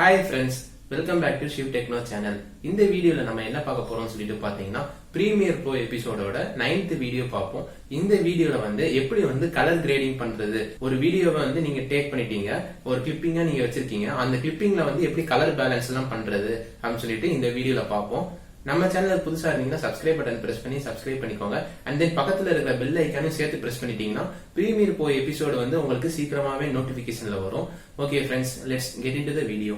Hi friends, welcome back to Shiv Techno channel. இந்த வீடியோல நம்ம என்ன பார்க்க போறோம்னு சொல்லிட்டு பாத்தீங்கன்னா பிரீமியர் ப்ரோ எபிசோடோட 9th வீடியோ பார்ப்போம். இந்த வீடியோல எப்படி கலர் கிரேடிங் பண்றது, ஒரு வீடியோவை நீங்க டேக் பண்ணிட்டீங்க, ஒரு கிளிப்பிங்கா நீங்க வச்சிருக்கீங்க, அந்த கிளிப்பிங்ல எப்படி கலர் பேலன்ஸ் எல்லாம் பண்றது அப்படின்னு சொல்லிட்டு இந்த வீடியோல பார்ப்போம். நம்ம சேனல் புதுசா இருந்தீங்கன்னா சப்ஸ்கிரைப் பட்டன் பிரஸ் பண்ணி சப்ஸ்கிரைப் பண்ணிக்கோங்க. அண்ட் தென் பக்கத்துல இருக்கிற பெல் ஐக்கானும் சேர்த்து பிரஸ் பண்ணிட்டீங்கன்னா பிரீமியர் ப்ரோ எபிசோடு உங்களுக்கு சீக்கிரமாவே நோட்டிபிகேஷன்ல வரும். Okay friends, let's get into the video.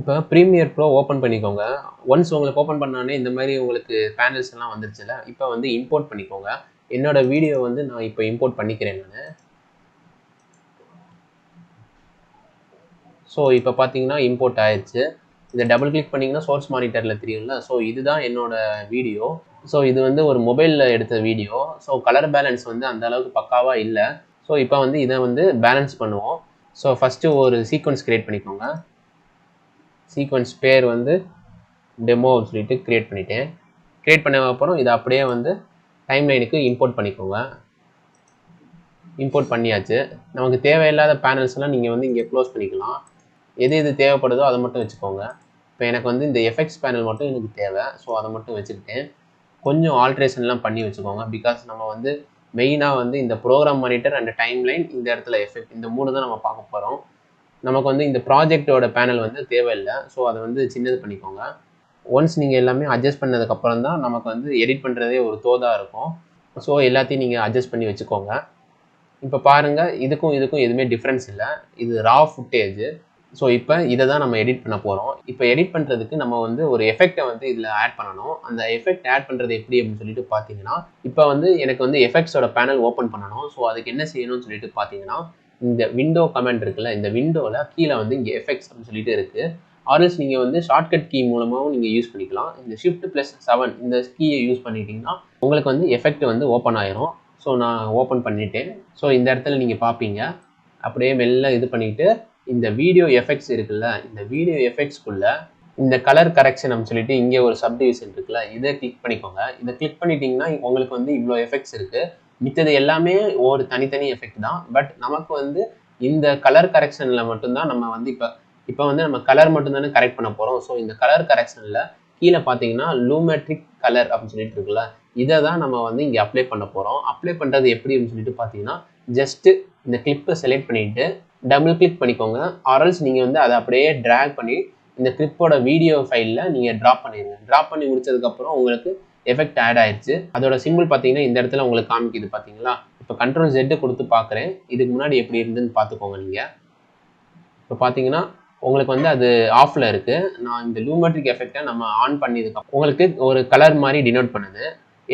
இப்போ ப்ரீமியர் ப்ரோ ஓப்பன் பண்ணிக்கோங்க. ஒன்ஸ் உங்களுக்கு ஓப்பன் பண்ணானே இந்த மாதிரி உங்களுக்கு பேனல்ஸ் எல்லாம் வந்துருச்சுல. இப்போ இம்போர்ட் பண்ணிக்கோங்க. என்னோட வீடியோ நான் இப்போ இம்போர்ட் பண்ணிக்கிறேன் நான். ஸோ இப்போ பார்த்தீங்கன்னா இம்போர்ட் ஆயிடுச்சு. இதை டபுள் கிளிக் பண்ணிங்கன்னா சோர்ஸ் மானிட்டரில் தெரியும்ல. ஸோ இதுதான் என்னோட வீடியோ. ஸோ இது ஒரு மொபைலில் எடுத்த வீடியோ. ஸோ கலர் பேலன்ஸ் அந்த அளவுக்கு பக்காவாக இல்லை. ஸோ இப்போ இதை பேலன்ஸ் பண்ணுவோம். ஸோ ஃபஸ்ட்டு ஒரு சீக்வன்ஸ் க்ரியேட் பண்ணிக்கோங்க. சீக்வன்ஸ் பேர் டெமோ சொல்லிட்டு க்ரியேட் பண்ணிட்டேன். க்ரியேட் பண்ண அப்புறம் இதை அப்படியே டைம்லைனுக்கு இம்போர்ட் பண்ணிக்கோங்க. இம்போர்ட் பண்ணியாச்சு. நமக்கு தேவையில்லாத பேனல்ஸ்லாம் நீங்கள் இங்கே க்ளோஸ் பண்ணிக்கலாம். எது தேவைப்படுதோ அதை மட்டும் வச்சுக்கோங்க. இப்போ எனக்கு இந்த எஃபெக்ட்ஸ் பேனல் மட்டும் எனக்கு தேவை. ஸோ அதை மட்டும் வச்சுக்கிட்டேன். கொஞ்சம் ஆல்ட்ரேஷன்லாம் பண்ணி வச்சுக்கோங்க. பிகாஸ் நம்ம மெயினாக இந்த ப்ரோக்ராம் மானிட்டர் அண்ட் டைம்லைன், இந்த இடத்துல எஃபெக்ட், இந்த 3 தான் நம்ம பார்க்க போகிறோம். நமக்கு இந்த ப்ராஜெக்டோட பேனல் தேவையில்லை. ஸோ அதை சின்னது பண்ணிக்கோங்க. ஒன்ஸ் நீங்கள் எல்லாமே அட்ஜஸ்ட் பண்ணதுக்கப்புறம் தான் நமக்கு எடிட் பண்ணுறதே ஒரு தோதாக இருக்கும். ஸோ எல்லாத்தையும் நீங்கள் அட்ஜஸ்ட் பண்ணி வச்சுக்கோங்க. இப்போ பாருங்கள், இதுக்கும் எதுவுமே டிஃப்ரென்ஸ் இல்லை. இது ரா ஃபுட்டேஜ். ஸோ இப்போ இதை தான் நம்ம எடிட் பண்ண போகிறோம். இப்போ எடிட் பண்ணுறதுக்கு நம்ம ஒரு எஃபெக்டை இதில் ஆட் பண்ணணும். அந்த எஃபெக்ட் ஆட் பண்ணுறது எப்படி அப்படின்னு சொல்லிட்டு பார்த்தீங்கன்னா, இப்போ எனக்கு எஃபெக்ட்ஸோட பேனல் ஓப்பன் பண்ணணும். ஸோ அதுக்கு என்ன செய்யணும்னு சொல்லிட்டு பார்த்தீங்கன்னா, இந்த விண்டோ கமெண்ட் இருக்குல்ல, இந்த விண்டோவில் கீழே இங்கே எஃபெக்ட்ஸ் அப்படின்னு சொல்லிட்டு இருக்குது. ஆர்எல்ஸ் நீங்கள் ஷார்ட்கட் கீ மூலமாகவும் நீங்கள் யூஸ் பண்ணிக்கலாம். இந்த Shift+7 இந்த கீயை யூஸ் பண்ணிட்டீங்கன்னா உங்களுக்கு எஃபெக்ட் ஓப்பன் ஆயிரும். ஸோ நான் ஓப்பன் பண்ணிட்டேன். ஸோ இந்த இடத்துல நீங்கள் பார்ப்பீங்க. அப்படியே மெல்ல இது பண்ணிவிட்டு இந்த வீடியோ எஃபெக்ட்ஸ் இருக்குல்ல, இந்த வீடியோ எஃபெக்ட்ஸ்குள்ளே இந்த கலர் கரெக்ஷன் அப்படின்னு சொல்லிட்டு இங்கே ஒரு சப்டிவிஷன் இருக்குல்ல, இதை கிளிக் பண்ணிக்கோங்க. இதை கிளிக் பண்ணிட்டீங்கன்னா உங்களுக்கு இவ்வளோ எஃபெக்ட்ஸ் இருக்குது. மித்தது எல்லாமே ஒரு தனித்தனி எஃபெக்ட் தான். பட் நமக்கு இந்த கலர் கரெக்ஷனில் மட்டும்தான் நம்ம இப்போ நம்ம கலர் மட்டும்தானே கரெக்ட் பண்ண போகிறோம். ஸோ இந்த கலர் கரெக்ஷனில் கீழே பார்த்தீங்கன்னா லூமெட்ரிக் கலர் அப்படின்னு சொல்லிட்டு இருக்குல்ல, இதை தான் நம்ம இங்கே அப்ளை பண்ண போகிறோம். அப்ளை பண்ணுறது எப்படி அப்படின்னு சொல்லிட்டு பார்த்தீங்கன்னா, ஜஸ்ட்டு இந்த கிளிப்பை செலக்ட் பண்ணிவிட்டு டபுள் கிளிக் பண்ணிக்கோங்க. ஆர்எல்ஸ் நீங்கள் அதை அப்படியே ட்ராக் பண்ணி இந்த கிளிப்போட வீடியோ ஃபைலில் நீங்கள் ட்ராப் பண்ணிடுங்க. ட்ராப் பண்ணி முடிச்சதுக்கப்புறம் உங்களுக்கு எஃபெக்ட் ஆட் ஆயிடுச்சு. அதோட சிம்பிள் பார்த்தீங்கன்னா இந்த இடத்துல உங்களுக்கு காமிக்குது பார்த்தீங்களா. இப்போ Ctrl+Z கொடுத்து பார்க்குறேன். இதுக்கு முன்னாடி எப்படி இருந்துன்னு பார்த்துக்கோங்க. நீங்கள் இப்போ பார்த்தீங்கன்னா உங்களுக்கு அது ஆஃபில் இருக்குது. நான் இந்த லூமெட்ரிக் எஃபெக்டை நம்ம ஆன் பண்ணியதுக்கப்புறம் உங்களுக்கு ஒரு கலர் மாதிரி டினோட் பண்ணுது.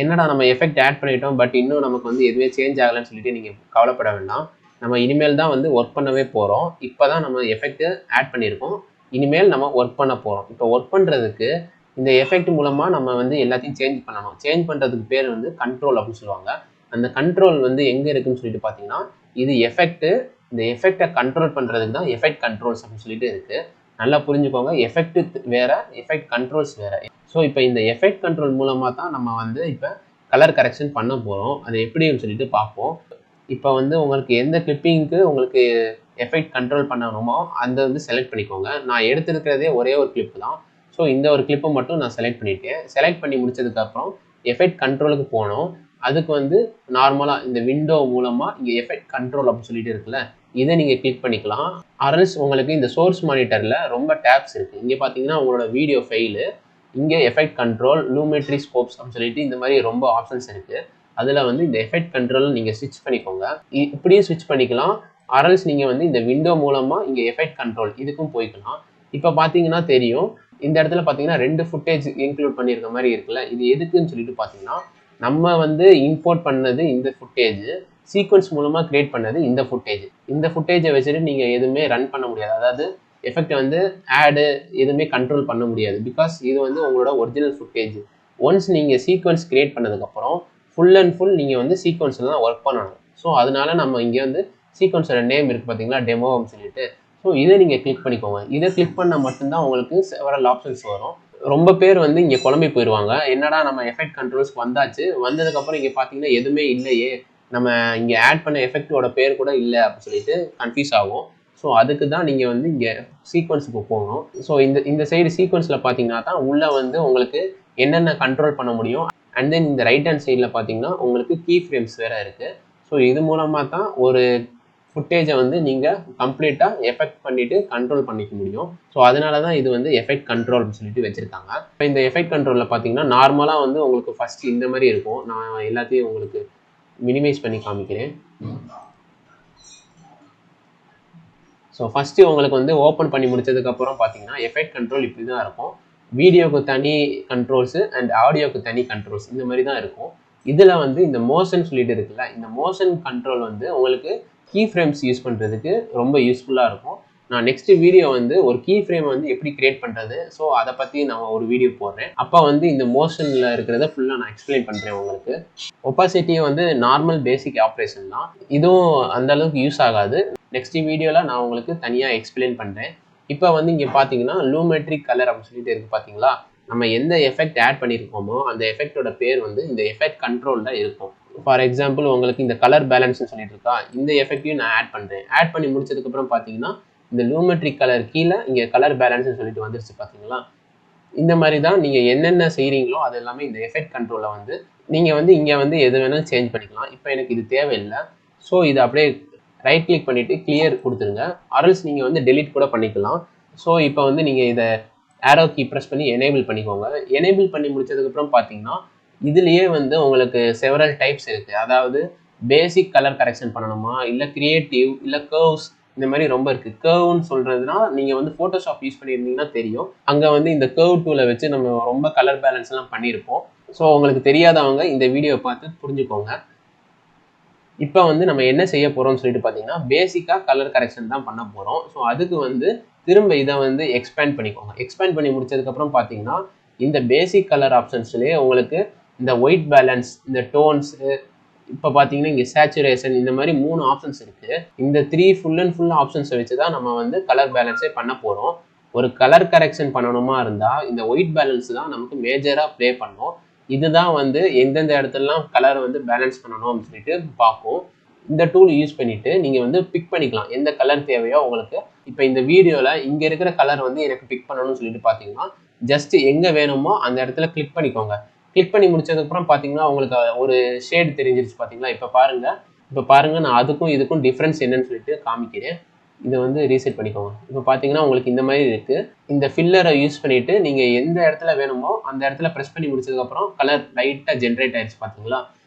என்னடா நம்ம எஃபெக்ட் ஆட் பண்ணிட்டோம், பட் இன்னும் நமக்கு எதுவுமே சேஞ்ச் ஆகலைன்னு சொல்லிட்டு நீங்கள் கவலைப்பட வேண்டாம். நம்ம இனிமேல் தான் ஒர்க் பண்ணவே போகிறோம். இப்போ தான் நம்ம எஃபெக்ட் ஆட் பண்ணியிருக்கோம். இனிமேல் நம்ம ஒர்க் பண்ண போகிறோம். இப்போ ஒர்க் பண்ணுறதுக்கு இந்த எஃபெக்ட் மூலமாக நம்ம எல்லாத்தையும் சேஞ்ச் பண்ணணும். சேஞ்ச் பண்ணுறதுக்கு பேர் கண்ட்ரோல் அப்படின்னு சொல்லுவாங்க. அந்த கண்ட்ரோல் எங்கே இருக்குன்னு சொல்லிட்டு பார்த்தீங்கன்னா, இது எஃபெக்ட்டு. இந்த எஃபெக்டை கண்ட்ரோல் பண்ணுறதுக்கு தான் எஃபெக்ட் கண்ட்ரோல்ஸ் அப்படின்னு சொல்லிட்டு இருக்குது. நல்லா புரிஞ்சுக்கோங்க. எஃபெக்ட் வேறு, எஃபெக்ட் கண்ட்ரோல்ஸ் வேறு. ஸோ இப்போ இந்த எஃபெக்ட் கண்ட்ரோல் மூலமாக தான் நம்ம இப்போ கலர் கரெக்ஷன் பண்ண போகிறோம். அது எப்படின்னு சொல்லிட்டு பார்ப்போம். இப்போ உங்களுக்கு எந்த கிளிப்பிங்க்கு உங்களுக்கு எஃபெக்ட் கண்ட்ரோல் பண்ணணுமோ அந்த செலக்ட் பண்ணிக்கோங்க. நான் எடுத்துருக்கிறதே ஒரே ஒரு கிளிப்பு தான். ஸோ இந்த ஒரு கிளிப்பை மட்டும் நான் செலக்ட் பண்ணிட்டேன். செலக்ட் பண்ணி முடிச்சதுக்கப்புறம் எஃபெக்ட் கண்ட்ரோலுக்கு போனோம். அதுக்கு நார்மலாக இந்த விண்டோ மூலமாக இங்கே எஃபெக்ட் கண்ட்ரோல் அப்படின்னு சொல்லிட்டு இருக்குல்ல, இதை நீங்கள் கிளிக் பண்ணிக்கலாம். ஆர்எல்ஸ் உங்களுக்கு இந்த சோர்ஸ் மானிட்டரில் ரொம்ப டேப்ஸ் இருக்குது. இங்கே பார்த்தீங்கன்னா உங்களோட வீடியோ ஃபைலு, இங்கே எஃபெக்ட் கண்ட்ரோல், லூமெட்ரி ஸ்கோப்ஸ் அப்படின்னு சொல்லிட்டு இந்த மாதிரி ரொம்ப ஆப்ஷன்ஸ் இருக்குது. அதில் இந்த எஃபெக்ட் கண்ட்ரோல் நீங்கள் ஸ்விட்ச் பண்ணிக்கோங்க. இப்படியும் ஸ்விட்ச் பண்ணிக்கலாம். ஆர்எல்ஸ் நீங்கள் இந்த விண்டோ மூலமாக இங்கே எஃபெக்ட் கண்ட்ரோல் இதுக்கும் போய்க்கலாம். இப்போ பார்த்தீங்கன்னா தெரியும், இந்த இடத்துல பார்த்தீங்கன்னா 2 ஃபுட்டேஜ் இன்க்ளூட் பண்ணியிருக்க மாதிரி இருக்குல்ல. இது எதுக்குன்னு சொல்லிட்டு பார்த்தீங்கன்னா, நம்ம இம்போர்ட் பண்ணது இந்த ஃபுட்டேஜ், சீக்வன்ஸ் மூலமாக க்ரியேட் பண்ணது இந்த ஃபுட்டேஜ். இந்த ஃபுட்டேஜை வச்சுட்டு நீங்கள் எதுவுமே ரன் பண்ண முடியாது. அதாவது எஃபெக்ட் ஆடு எதுவுமே கண்ட்ரோல் பண்ண முடியாது. பிகாஸ் இது உங்களோட ஒரிஜினல் ஃபுட்டேஜ். ஒன்ஸ் நீங்கள் சீக்வன்ஸ் க்ரியேட் பண்ணதுக்கப்புறம் ஃபுல் அண்ட் ஃபுல் நீங்கள் சீக்வன்ஸில் தான் ஒர்க் பண்ணணும். ஸோ அதனால நம்ம இங்கே சீக்வன்ஸோட நேம் இருக்குது பார்த்தீங்களா, டெமோன்னு சொல்லிட்டு. ஸோ இதை நீங்கள் கிளிக் பண்ணிக்கோங்க. இதை கிளிக் பண்ணால் மட்டும்தான் உங்களுக்கு செவரல் ஆப்ஷன்ஸ் வரும். ரொம்ப பேர் வந்து இங்கே குழம்பி போயிடுவாங்க. என்னடா நம்ம எஃபெக்ட் கண்ட்ரோல்ஸ்க்கு வந்தாச்சு, வந்ததுக்கப்புறம் இங்கே பார்த்தீங்கன்னா எதுவுமே இல்லையே, நம்ம இங்கே ஆட் பண்ண எஃபெக்டோட பேர் கூட இல்லை அப்படின்னு சொல்லிட்டு கன்ஃபியூஸ் ஆகும். ஸோ அதுக்கு தான் நீங்கள் வந்து இங்கே சீக்வன்ஸுக்கு போகணும். ஸோ இந்த சைடு சீக்வன்ஸில் பார்த்தீங்கன்னா தான் உள்ளே வந்து உங்களுக்கு என்னென்ன கண்ட்ரோல் பண்ண முடியும். அண்ட் தென் இந்த ரைட் ஹேண்ட் சைடில் பார்த்தீங்கன்னா உங்களுக்கு கீ ஃப்ரேம்ஸ் வேறு இருக்குது. ஸோ இது மூலமாக தான் ஒரு ஃபுட்டேஜை வந்து நீங்கள் கம்ப்ளீட்டாக எஃபெக்ட் பண்ணிவிட்டு கண்ட்ரோல் பண்ணிக்க முடியும். ஸோ அதனால தான் இது வந்து எஃபெக்ட் கண்ட்ரோல் அப்படின்னு சொல்லிட்டு வச்சுருக்காங்க. இப்போ இந்த எஃபெக்ட் கண்ட்ரோலில் பார்த்தீங்கன்னா நார்மலாக வந்து உங்களுக்கு ஃபஸ்ட்டு இந்த மாதிரி இருக்கும். நான் எல்லாத்தையும் உங்களுக்கு மினிமைஸ் பண்ணி காமிக்கிறேன். ஸோ ஃபஸ்ட்டு உங்களுக்கு வந்து ஓப்பன் பண்ணி முடிச்சதுக்கப்புறம் பார்த்தீங்கன்னா எஃபெக்ட் கண்ட்ரோல் இப்படி தான் இருக்கும். வீடியோக்கு தனி கண்ட்ரோல்ஸு அண்ட் ஆடியோக்கு தனி கண்ட்ரோல்ஸ் இந்த மாதிரி தான் இருக்கும். இதில் வந்து இந்த மோஷன் சொல்லிட்டு இருக்குல்ல, இந்த மோஷன் கண்ட்ரோல் வந்து உங்களுக்கு கீ ஃப்ரேம்ஸ் யூஸ் பண்ணுறதுக்கு ரொம்ப யூஸ்ஃபுல்லாக இருக்கும். நான் நெக்ஸ்ட் வீடியோ வந்து ஒரு கீ ஃப்ரேம் வந்து எப்படி கிரியேட் பண்ணுறது, ஸோ அதை பற்றி நான் ஒரு வீடியோ போடுறேன். அப்போ வந்து இந்த மோஷனில் இருக்கிறத ஃபுல்லாக நான் எக்ஸ்பிளைன் பண்ணுறேன் உங்களுக்கு. ஒப்பாசிட்டி வந்து நார்மல் பேசிக் ஆப்ரேஷன் தான், இதுவும் அந்த அளவுக்கு யூஸ் ஆகாது. நெக்ஸ்ட் வீடியோவில் நான் உங்களுக்கு தனியாக எக்ஸ்பிளைன் பண்ணுறேன். இப்போ வந்து இங்கே பார்த்தீங்கன்னா லூமெட்ரிக் கலர் அப்படின்னு சொல்லிட்டு இருக்குது பார்த்தீங்களா, நம்ம எந்த எஃபெக்ட் ஆட் பண்ணியிருக்கோமோ அந்த எஃபெக்டோட பேர் வந்து இந்த எஃபெக்ட் கண்ட்ரோலில் இருக்கும். ஃபார் எக்ஸாம்பிள் உங்களுக்கு இந்த கலர் பேலன்ஸ்னு சொல்லிட்டு இருக்கா, இந்த எஃபெக்டையும் நான் ஆட் பண்ணுறேன். ஆட் பண்ணி முடிச்சதுக்கப்புறம் பார்த்தீங்கன்னா இந்த லூமெட்ரிக் கலர் கீழே இங்கே கலர் பேலன்ஸ்னு சொல்லிட்டு வந்துருச்சு பார்த்தீங்களா. இந்த மாதிரி தான் நீங்கள் என்னென்ன செய்கிறீங்களோ அது எல்லாமே இந்த எஃபெக்ட் கண்ட்ரோலில் வந்து நீங்கள் வந்து இங்கே வந்து எது வேணாலும் சேஞ்ச் பண்ணிக்கலாம். இப்போ எனக்கு இது தேவையில்லை, ஸோ இதை அப்படியே ரைட் கிளிக் பண்ணிவிட்டு கிளியர் கொடுத்துருங்க. ஆர்எல்ஸ் நீங்கள் வந்து டெலிட் கூட பண்ணிக்கலாம். ஸோ இப்போ வந்து நீங்கள் இதை ஆரோ கீ ப்ரெஸ் பண்ணி எனேபிள் பண்ணிக்கோங்க. எனேபிள் பண்ணி முடிச்சதுக்கப்புறம் பார்த்தீங்கன்னா இதுலேயே வந்து உங்களுக்கு செவரல் டைப்ஸ் இருக்குது. அதாவது பேசிக் கலர் கரெக்ஷன் பண்ணணுமா, இல்லை கிரியேட்டிவ், இல்லை கர்வ்ஸ், இந்த மாதிரி ரொம்ப இருக்குது. கர்வ்னு சொல்கிறதுனா நீங்கள் வந்து ஃபோட்டோஷாப் யூஸ் பண்ணியிருந்தீங்கன்னா தெரியும். அங்கே வந்து இந்த கர்வ் டூலை வச்சு நம்ம ரொம்ப கலர் பேலன்ஸ்லாம் பண்ணியிருப்போம். ஸோ உங்களுக்கு தெரியாதவங்க இந்த வீடியோவை பார்த்து புரிஞ்சுக்கோங்க. இப்போ வந்து நம்ம என்ன செய்ய போகிறோம்னு சொல்லிட்டு பார்த்தீங்கன்னா பேசிக்காக கலர் கரெக்ஷன் தான் பண்ண போகிறோம். ஸோ அதுக்கு வந்து திரும்ப இதை வந்து எக்ஸ்பேண்ட் பண்ணிக்கோங்க. எக்ஸ்பேண்ட் பண்ணி முடிச்சதுக்கப்புறம் பார்த்தீங்கன்னா இந்த பேசிக் கலர் ஆப்ஷன்ஸ்லேயே உங்களுக்கு இந்த ஒயிட் பேலன்ஸ், இந்த டோன்ஸு, இப்போ பார்த்தீங்கன்னா இங்கே சேச்சுரேஷன், இந்த மாதிரி 3 ஆப்ஷன்ஸ் இருக்குது. இந்த 3 ஃபுல் அண்ட் ஃபுல் ஆப்ஷன்ஸை வச்சு தான் நம்ம வந்து கலர் பேலன்ஸே பண்ண போகிறோம். ஒரு கலர் கரெக்ஷன் பண்ணணுமா இருந்தால் இந்த ஒயிட் பேலன்ஸ் தான் நமக்கு மேஜராக ப்ளே பண்ணும். இதுதான் வந்து எந்தெந்த இடத்துலலாம் கலரை வந்து பேலன்ஸ் பண்ணணும் அப்படின்னு சொல்லிட்டு பார்ப்போம். இந்த டூல் யூஸ் பண்ணிவிட்டு நீங்கள் வந்து பிக் பண்ணிக்கலாம் எந்த கலர் தேவையோ உங்களுக்கு. இப்போ இந்த வீடியோவில் இங்கே இருக்கிற கலர் வந்து எனக்கு பிக் பண்ணணும்னு சொல்லிட்டு பார்த்தீங்கன்னா ஜஸ்ட் எங்கே வேணுமோ அந்த இடத்துல கிளிக் பண்ணிக்கோங்க. கிளிக் பண்ணி முடிச்சதுக்கப்புறம் பார்த்தீங்கன்னா உங்களுக்கு ஒரு ஷேடு தெரிஞ்சிருச்சு பார்த்தீங்களா. இப்போ பாருங்கள் நான் அதுக்கும் இதுக்கும் டிஃப்ரென்ஸ் என்னன்னு சொல்லிட்டு காமிக்கிறேன். இதை வந்து ரீசெட் பண்ணிக்கோங்க. இப்போ பார்த்தீங்கன்னா உங்களுக்கு இந்த மாதிரி இருக்குது. இந்த ஃபில்லரை யூஸ் பண்ணிவிட்டு நீங்கள் எந்த இடத்துல வேணுமோ அந்த இடத்துல ப்ரெஸ் பண்ணி முடிச்சதுக்கப்புறம் கலர் லைட்டாக ஜென்ரேட் ஆயிடுச்சு பார்த்தீங்களா.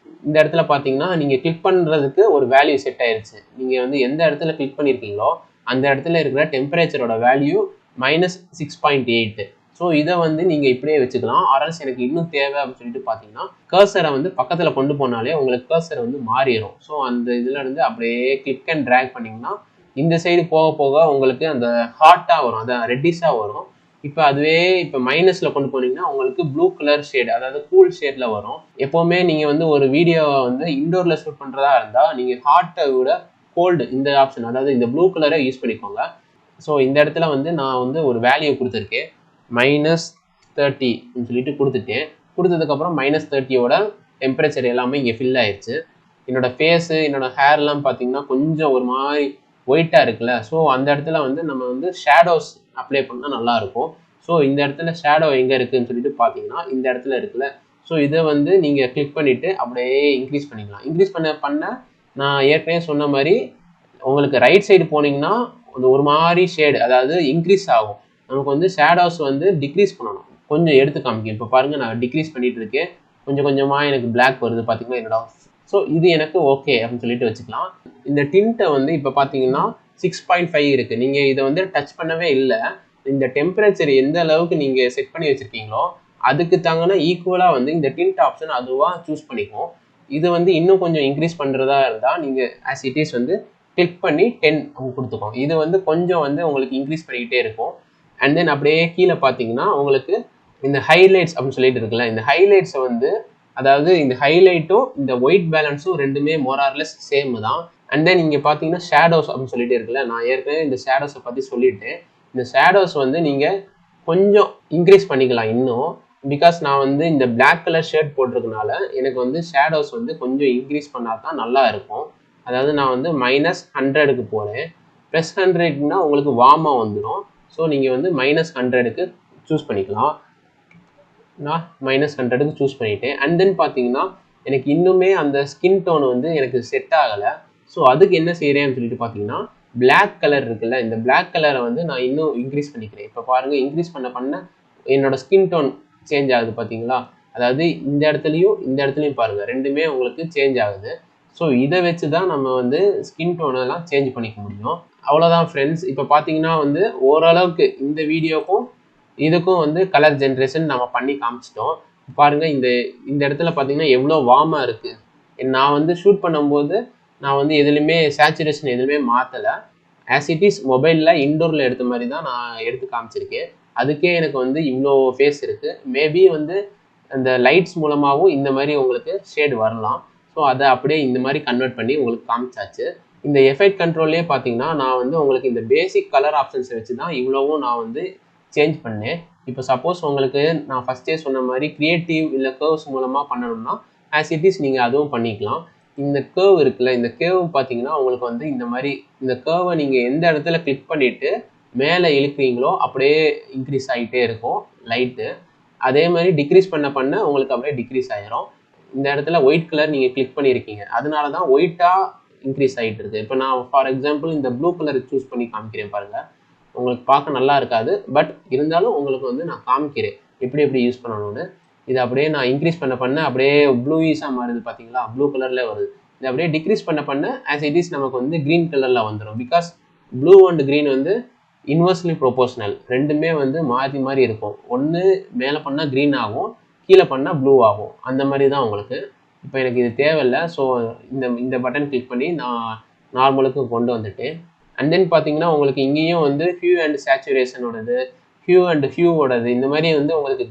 இந்த இடத்துல பார்த்தீங்கன்னா நீங்கள் கிளிக் பண்ணுறதுக்கு ஒரு வேல்யூ செட் ஆயிடுச்சு. நீங்கள் வந்து எந்த இடத்துல கிளிக் பண்ணியிருக்கீங்களோ அந்த இடத்துல இருக்கிற டெம்பரேச்சரோட வேல்யூ -6.8. ஸோ இதை வந்து நீங்கள் இப்படியே வச்சுக்கலாம். ஆர்எல்ஸ் எனக்கு இன்னும் தேவை அப்படின்னு சொல்லிட்டு பார்த்தீங்கன்னா கர்சரை வந்து பக்கத்தில் கொண்டு போனாலே உங்களுக்கு கர்சர் வந்து மாறிடும். ஸோ அந்த இதில் இருந்து அப்படியே கிளிக் அண்ட் ட்ராக் பண்ணிங்கன்னா இந்த சைடு போக போக உங்களுக்கு அந்த ஹாட்டாக வரும், அதான் ரெட்டிஷாக வரும். இப்போ அதுவே இப்போ மைனஸில் கொண்டு போனீங்கன்னா உங்களுக்கு ப்ளூ கலர் ஷேட், அதாவது கூல் ஷேடில் வரும். எப்போவுமே நீங்கள் வந்து ஒரு வீடியோவை வந்து இன்டோரில் ஷூட் பண்ணுறதா இருந்தால் நீங்கள் ஹாட்டை விட கோல்டு இந்த ஆப்ஷன், அதாவது இந்த ப்ளூ கலரை யூஸ் பண்ணிக்கோங்க. ஸோ இந்த இடத்துல வந்து நான் வந்து ஒரு வேல்யூ கொடுத்துருக்கேன், -30 சொல்லிட்டு கொடுத்துட்டேன். கொடுத்ததுக்கப்புறம் -30யோட டெம்பரேச்சர் எல்லாமே இங்கே ஃபில் ஆயிடுச்சு. என்னோடய ஃபேஸு, என்னோடய ஹேர்லாம் பார்த்தீங்கன்னா கொஞ்சம் ஒரு மாதிரி ஒயிட்டாக இருக்குல்ல. ஸோ அந்த இடத்துல வந்து நம்ம வந்து ஷேடோஸ் அப்ளை பண்ணால் நல்லாயிருக்கும். ஸோ இந்த இடத்துல ஷேடோ எங்கே இருக்குதுன்னு சொல்லிட்டு பார்த்தீங்கன்னா இந்த இடத்துல இருக்குல்ல. ஸோ இதை வந்து நீங்கள் கிளிக் பண்ணிவிட்டு அப்படியே இன்க்ரீஸ் பண்ணிக்கலாம். இன்க்ரீஸ் பண்ண நான் ஏற்கனவே சொன்ன மாதிரி உங்களுக்கு ரைட் சைடு போனீங்கன்னா ஒரு மாதிரி ஷேடு, அதாவது இன்க்ரீஸ் ஆகும். நமக்கு வந்து ஷேடோஸ் வந்து டிக்ரீஸ் பண்ணணும். கொஞ்சம் எடுத்து காமிக்கும். இப்போ பாருங்கள் நான் டிக்ரீஸ் பண்ணிகிட்டு இருக்கேன். கொஞ்சம் கொஞ்சமாக எனக்கு பிளாக் வருது பார்த்தீங்கன்னா என்னோட. ஸோ இது எனக்கு ஓகே அப்படின்னு சொல்லிட்டு வச்சுக்கலாம். இந்த டிண்ட்டை வந்து இப்போ பார்த்தீங்கன்னா 6.5 இருக்குது. நீங்கள் இதை வந்து டச் பண்ணவே இல்லை. இந்த டெம்பரேச்சர் எந்த அளவுக்கு நீங்கள் செட் பண்ணி வச்சுருக்கீங்களோ அதுக்கு தாங்கன்னா ஈக்குவலாக வந்து இந்த டிண்ட் ஆப்ஷன் அதுவாக சூஸ் பண்ணிக்கும். இது வந்து இன்னும் கொஞ்சம் இன்க்ரீஸ் பண்ணுறதா இருந்தால் நீங்கள் ஆஸ் இட் இஸ் வந்து கிளிக் பண்ணி 10 கொடுத்துக்கோங்க. இது வந்து கொஞ்சம் வந்து உங்களுக்கு இன்க்ரீஸ் பண்ணிக்கிட்டே இருக்கும். அண்ட் தென் அப்படியே கீழே பார்த்தீங்கன்னா உங்களுக்கு இந்த ஹைலைட்ஸ் அப்படின்னு சொல்லிட்டு இருக்குல்ல, இந்த ஹைலைட்ஸை வந்து அதாவது இந்த ஹைலைட்டும் இந்த ஒயிட் பேலன்ஸும் ரெண்டுமே மோரார்லெஸ் சேம் தான். அண்ட் தென் இங்கே பார்த்தீங்கன்னா ஷேடோஸ் அப்படின்னு சொல்லிட்டு இருக்குல்ல, நான் ஏற்கனவே இந்த ஷேடோஸை பற்றி சொல்லிவிட்டு இந்த ஷேடோஸ் வந்து நீங்கள் கொஞ்சம் இன்க்ரீஸ் பண்ணிக்கலாம் இன்னும். பிகாஸ் நான் வந்து இந்த பிளாக் கலர் ஷர்ட் போட்டிருக்கனால எனக்கு வந்து ஷேடோஸ் வந்து கொஞ்சம் இன்க்ரீஸ் பண்ணால் தான் நல்லா இருக்கும். அதாவது நான் வந்து -100க்கு போகிறேன். +100னா உங்களுக்கு வார்மாக வந்துடும். ஸோ நீங்கள் வந்து -100க்கு சூஸ் பண்ணிக்கலாம். நான் -100க்கு சூஸ் பண்ணிட்டேன். அண்ட் தென் பார்த்தீங்கன்னா எனக்கு இன்னுமே அந்த ஸ்கின் டோன் வந்து எனக்கு செட் ஆகலை. ஸோ அதுக்கு என்ன செய்கிறேன்னு சொல்லிட்டு பார்த்தீங்கன்னா பிளாக் கலர் இருக்குல்ல, இந்த பிளாக் கலரை வந்து நான் இன்னும் இன்க்ரீஸ் பண்ணிக்கிறேன். இப்போ பாருங்கள், இன்க்ரீஸ் பண்ண என்னோட ஸ்கின் டோன் சேஞ்ச் ஆகுது பார்த்தீங்களா? அதாவது இந்த இடத்துலையும் பாருங்கள், ரெண்டுமே உங்களுக்கு சேஞ்ச் ஆகுது. ஸோ இதை வச்சு தான் நம்ம வந்து ஸ்கின் டோனெல்லாம் சேஞ்ச் பண்ணிக்க முடியும். அவ்வளோதான் ஃப்ரெண்ட்ஸ். இப்போ பார்த்தீங்கன்னா வந்து ஓரளவுக்கு இந்த வீடியோக்கும் இதுக்கும் வந்து கலர் ஜென்ரேஷன் நம்ம பண்ணி காமிச்சிட்டோம். பாருங்கள், இந்த இடத்துல பார்த்தீங்கன்னா எவ்வளோ வார்மாக இருக்குது. நான் வந்து ஷூட் பண்ணும்போது நான் வந்து எதுலையுமே சேச்சுரேஷன் எதுவுமே மாற்றலை. ஆஸ் இட் இஸ் மொபைலில் இன்டோரில் எடுத்த மாதிரி தான் நான் எடுத்து காமிச்சிருக்கேன். அதுக்கே எனக்கு வந்து இவ்வளோ ஃபேஸ் இருக்குது. மேபி வந்து அந்த லைட்ஸ் மூலமாகவும் இந்த மாதிரி உங்களுக்கு ஷேட் வரலாம். ஸோ அதை அப்படியே இந்த மாதிரி கன்வெர்ட் பண்ணி உங்களுக்கு காமிச்சாச்சு. இந்த எஃபெக்ட் கண்ட்ரோல்லே பார்த்தீங்கன்னா நான் வந்து உங்களுக்கு இந்த பேசிக் கலர் ஆப்ஷன்ஸை வச்சு தான் இவ்வளவும் நான் வந்து சேஞ்ச் பண்ணேன். இப்போ சப்போஸ் உங்களுக்கு நான் ஃபஸ்ட்டே சொன்ன மாதிரி க்ரியேட்டிவ் இல்லை கர்வ்ஸ் மூலமாக பண்ணணும்னா ஆஸ் இட் இஸ் நீங்கள் அதுவும் பண்ணிக்கலாம். இந்த கேர்வ் இருக்குல்ல, இந்த கேர்வ் பார்த்தீங்கன்னா உங்களுக்கு வந்து இந்த மாதிரி இந்த கேர்வை நீங்கள் எந்த இடத்துல கிளிக் பண்ணிவிட்டு மேலே இழுக்கிறீங்களோ அப்படியே இன்க்ரீஸ் ஆகிட்டே இருக்கும் லைட்டு. அதே மாதிரி டிக்ரீஸ் பண்ண உங்களுக்கு அப்படியே டிக்ரீஸ் ஆகிரும். இந்த இடத்துல ஒயிட் கலர் நீங்கள் கிளிக் பண்ணியிருக்கீங்க, அதனால தான் ஒயிட்டாக இன்க்ரீஸ் ஆகிட்டு இருக்குது. இப்போ நான் ஃபார் எக்ஸாம்பிள் இந்த ப்ளூ கலர் சூஸ் பண்ணி காமிக்கிறேன் பாருங்கள். உங்களுக்கு பார்க்க நல்லா இருக்காது, பட் இருந்தாலும் உங்களுக்கு வந்து நான் காமிக்கிறேன் எப்படி யூஸ் பண்ணணும்னு. இதை அப்படியே நான் இன்க்ரீஸ் பண்ண அப்படியே ப்ளூயிஸாக மாறுது பார்த்தீங்களா, ப்ளூ கலரில் வருது. இதை அப்படியே டிக்ரீஸ் பண்ண ஆஸ் இட் இஸ் நமக்கு வந்து க்ரீன் கலரில் வந்துடும். பிகாஸ் ப்ளூ அண்ட் க்ரீன் வந்து இன்வெர்ஸ்லி ப்ரொபோஷனல், ரெண்டுமே வந்து மாறி இருக்கும். ஒன்று மேலே பண்ணால் க்ரீன் ஆகும், கீழே பண்ணால் ப்ளூ ஆகும். அந்த மாதிரி தான் உங்களுக்கு. இப்போ எனக்கு இது தேவையில்லை. ஸோ இந்த பட்டன் கிளிக் பண்ணி நான் நார்மலுக்கு கொண்டு வந்துட்டேன். அண்ட் தென் பார்த்தீங்கன்னா உங்களுக்கு இங்கேயும் வந்து ஹியூ அண்ட் சேச்சுரேஷனோடது, ஹியூ அண்ட் ஹியூவோடது, இந்த மாதிரி வந்து உங்களுக்கு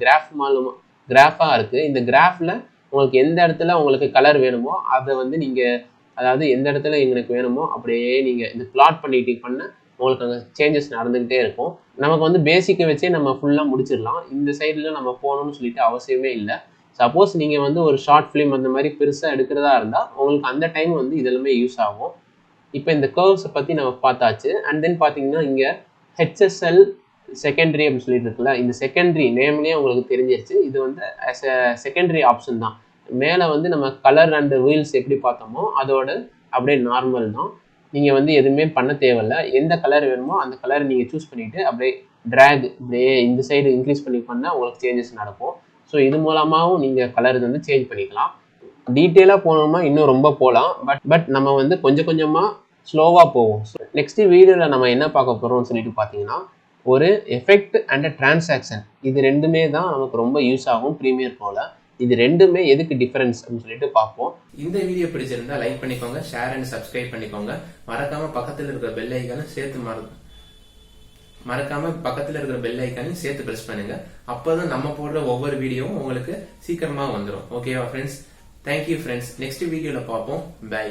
கிராஃபாக இருக்குது. இந்த கிராஃபில் உங்களுக்கு எந்த இடத்துல உங்களுக்கு கலர் வேணுமோ அதை வந்து நீங்கள், அதாவது எந்த இடத்துல எங்களுக்கு வேணுமோ அப்படியே நீங்கள் இந்த பிளாட் பண்ணிட்டு பண்ண உங்களுக்கு அங்கே சேஞ்சஸ் நடந்துக்கிட்டே இருக்கும். நமக்கு வந்து பேசிக்கை வச்சே நம்ம ஃபுல்லாக முடிச்சிடலாம். இந்த சைடில் நம்ம போகணும்னு சொல்லிட்டு அவசியமே இல்லை. சப்போஸ் நீங்கள் வந்து ஒரு ஷார்ட் ஃபிலிம் அந்த மாதிரி பெருசாக எடுக்கிறதா இருந்தால் உங்களுக்கு அந்த டைம் வந்து இதெல்லாமே யூஸ் ஆகும். இப்போ இந்த கர்வ்ஸை பற்றி நம்ம பார்த்தாச்சு. அண்ட் தென் பார்த்தீங்கன்னா இங்கே ஹெச்எஸ்எல் செகண்டரி அப்படின்னு சொல்லிட்டு இருக்குல்ல, இந்த செகண்டரி நேம்லேயே உங்களுக்கு தெரிஞ்சிருச்சு. இது வந்து ஆஸ் அ செகண்டரி ஆப்ஷன் தான். மேலே வந்து நம்ம கலர் அண்ட் வீல்ஸ் எப்படி பார்த்தோமோ அதோட அப்படியே நார்மல் தான். நீங்கள் வந்து எதுவுமே பண்ண தேவையில்லை. எந்த கலர் வேணுமோ அந்த கலரை நீங்கள் சூஸ் பண்ணிவிட்டு அப்படியே ட்ராக் அப்படியே இந்த சைடு இன்க்ரீஸ் பண்ணால் உங்களுக்கு சேஞ்சஸ் நடக்கும். ஸோ இது மூலமாகவும் நீங்கள் கலர் வந்து சேஞ்ச் பண்ணிக்கலாம். டீட்டெயிலாக போனோம்னா இன்னும் ரொம்ப போகலாம். பட் நம்ம வந்து கொஞ்சமாக ஸ்லோவாக போவோம். ஸோ நெக்ஸ்ட் வீடியோவில் நம்ம என்ன பார்க்க போகிறோம்னு சொல்லிட்டு பார்த்தீங்கன்னா ஒரு எஃபெக்ட் அண்ட் டிரான்சாக்ஷன், இது ரெண்டுமே தான் நமக்கு ரொம்ப யூஸ் ஆகும் ப்ரீமியர் ப்ரோல. இது ரெண்டுமே எதுக்கு டிஃபரன்ஸ் அப்படின்னு சொல்லிட்டு பார்ப்போம். இந்த வீடியோ பிடிச்சிருந்தா லைக் பண்ணிக்கோங்க, ஷேர் அண்ட் சப்ஸ்கிரைப் பண்ணிக்கோங்க. மறக்காம பக்கத்தில் இருக்கிற பெல் ஐக்கானும் சேர்த்து பிரஸ் பண்ணுங்க. அப்பதான் நம்ம போடுற ஒவ்வொரு வீடியோவும் உங்களுக்கு சீக்கிரமா வந்துடும். ஓகேவா ஃப்ரெண்ட்ஸ்? Thank you friends. நெக்ஸ்ட் வீடியோல பார்ப்போம். பை.